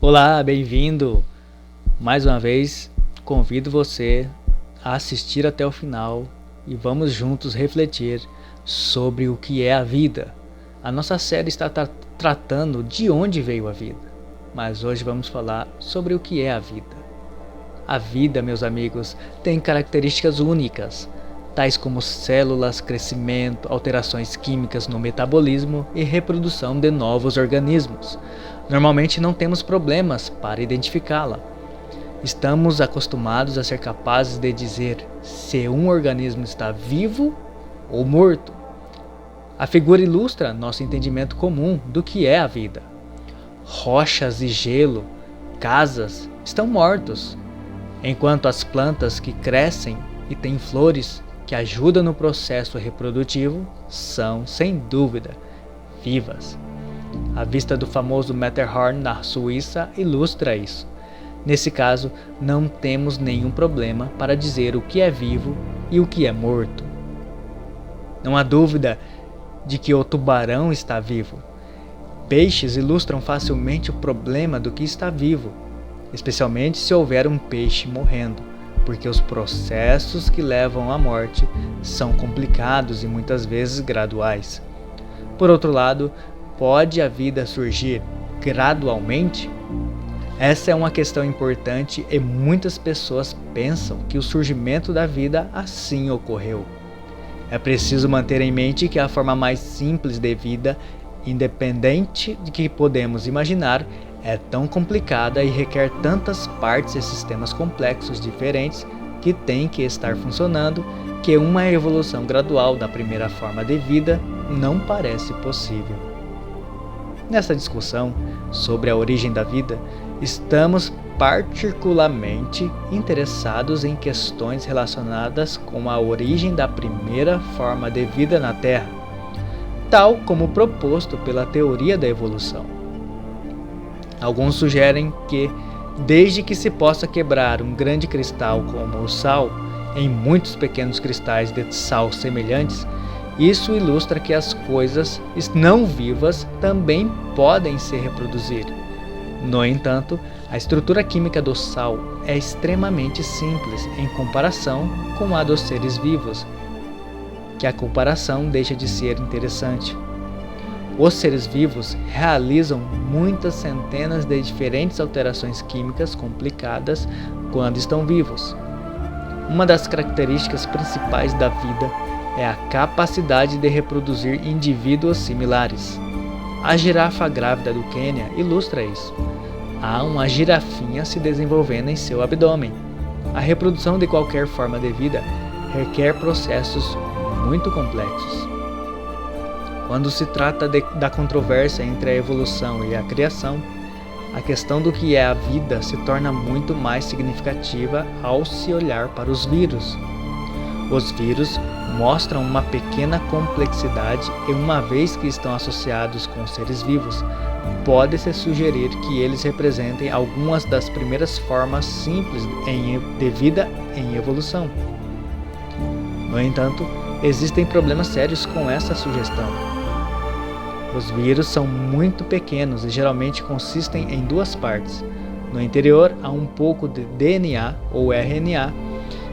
Olá, bem-vindo! Mais uma vez, convido você a assistir até o final e vamos juntos refletir sobre o que é a vida. A nossa série está tratando de onde veio a vida, mas hoje vamos falar sobre o que é a vida. A vida, meus amigos, tem características únicas, tais como células, crescimento, alterações químicas no metabolismo e reprodução de novos organismos. Normalmente não temos problemas para identificá-la. Estamos acostumados a ser capazes de dizer se um organismo está vivo ou morto. A figura ilustra nosso entendimento comum do que é a vida. Rochas e gelo, casas, estão mortos, enquanto as plantas que crescem e têm flores que ajudam no processo reprodutivo são, sem dúvida, vivas. A vista do famoso Matterhorn na Suíça ilustra isso. Nesse caso, não temos nenhum problema para dizer o que é vivo e o que é morto. Não há dúvida de que o tubarão está vivo. Peixes ilustram facilmente o problema do que está vivo, especialmente se houver um peixe morrendo, porque os processos que levam à morte são complicados e muitas vezes graduais. Por outro lado, pode a vida surgir gradualmente? Essa é uma questão importante e muitas pessoas pensam que o surgimento da vida assim ocorreu. É preciso manter em mente que a forma mais simples de vida, independente de que podemos imaginar, é tão complicada e requer tantas partes e sistemas complexos diferentes que têm que estar funcionando que uma evolução gradual da primeira forma de vida não parece possível. Nessa discussão sobre a origem da vida, estamos particularmente interessados em questões relacionadas com a origem da primeira forma de vida na Terra, tal como proposto pela teoria da evolução. Alguns sugerem que, desde que se possa quebrar um grande cristal como o sal em muitos pequenos cristais de sal semelhantes, isso ilustra que as coisas não vivas também podem se reproduzir. No entanto, a estrutura química do sal é extremamente simples em comparação com a dos seres vivos, que a comparação deixa de ser interessante. Os seres vivos realizam muitas centenas de diferentes alterações químicas complicadas quando estão vivos. Uma das características principais da vida é a capacidade de reproduzir indivíduos similares. A girafa grávida do Quênia ilustra isso. Há uma girafinha se desenvolvendo em seu abdômen. A reprodução de qualquer forma de vida requer processos muito complexos. Quando se trata da controvérsia entre a evolução e a criação, a questão do que é a vida se torna muito mais significativa ao se olhar para os vírus. Os vírus mostram uma pequena complexidade e, uma vez que estão associados com seres vivos, pode-se sugerir que eles representem algumas das primeiras formas simples de vida em evolução. No entanto, existem problemas sérios com essa sugestão. Os vírus são muito pequenos e geralmente consistem em duas partes. No interior há um pouco de DNA ou RNA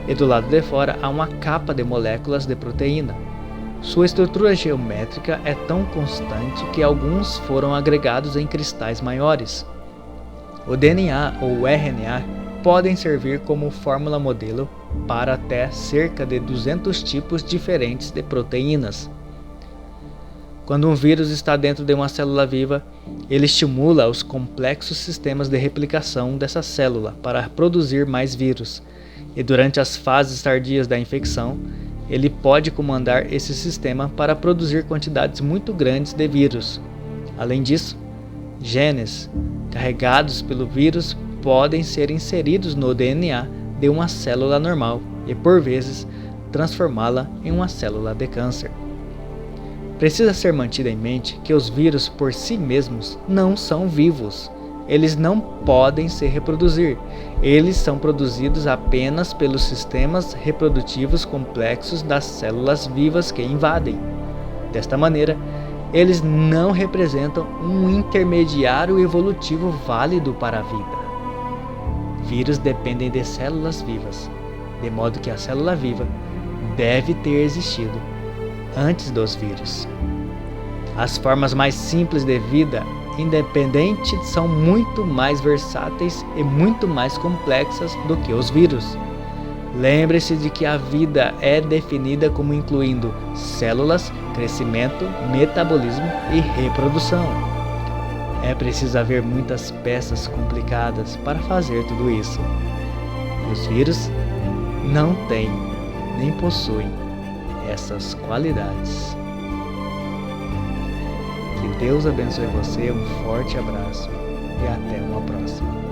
e do lado de fora há uma capa de moléculas de proteína. Sua estrutura geométrica é tão constante que alguns foram agregados em cristais maiores. O DNA ou RNA podem servir como fórmula modelo para até cerca de 200 tipos diferentes de proteínas. Quando um vírus está dentro de uma célula viva, ele estimula os complexos sistemas de replicação dessa célula para produzir mais vírus, e durante as fases tardias da infecção, ele pode comandar esse sistema para produzir quantidades muito grandes de vírus. Além disso, genes carregados pelo vírus podem ser inseridos no DNA de uma célula normal e, por vezes, transformá-la em uma célula de câncer. Precisa ser mantido em mente que os vírus por si mesmos não são vivos. Eles não podem se reproduzir. Eles são produzidos apenas pelos sistemas reprodutivos complexos das células vivas que invadem. Desta maneira, eles não representam um intermediário evolutivo válido para a vida. Vírus dependem de células vivas, de modo que a célula viva deve ter existido antes dos vírus. As formas mais simples de vida independente são muito mais versáteis e muito mais complexas do que os vírus. Lembre-se de que a vida é definida como incluindo células, crescimento, metabolismo e reprodução. É preciso haver muitas peças complicadas para fazer tudo isso. E os vírus não têm nem possuem essas qualidades. Que Deus abençoe você, um forte abraço e até uma próxima.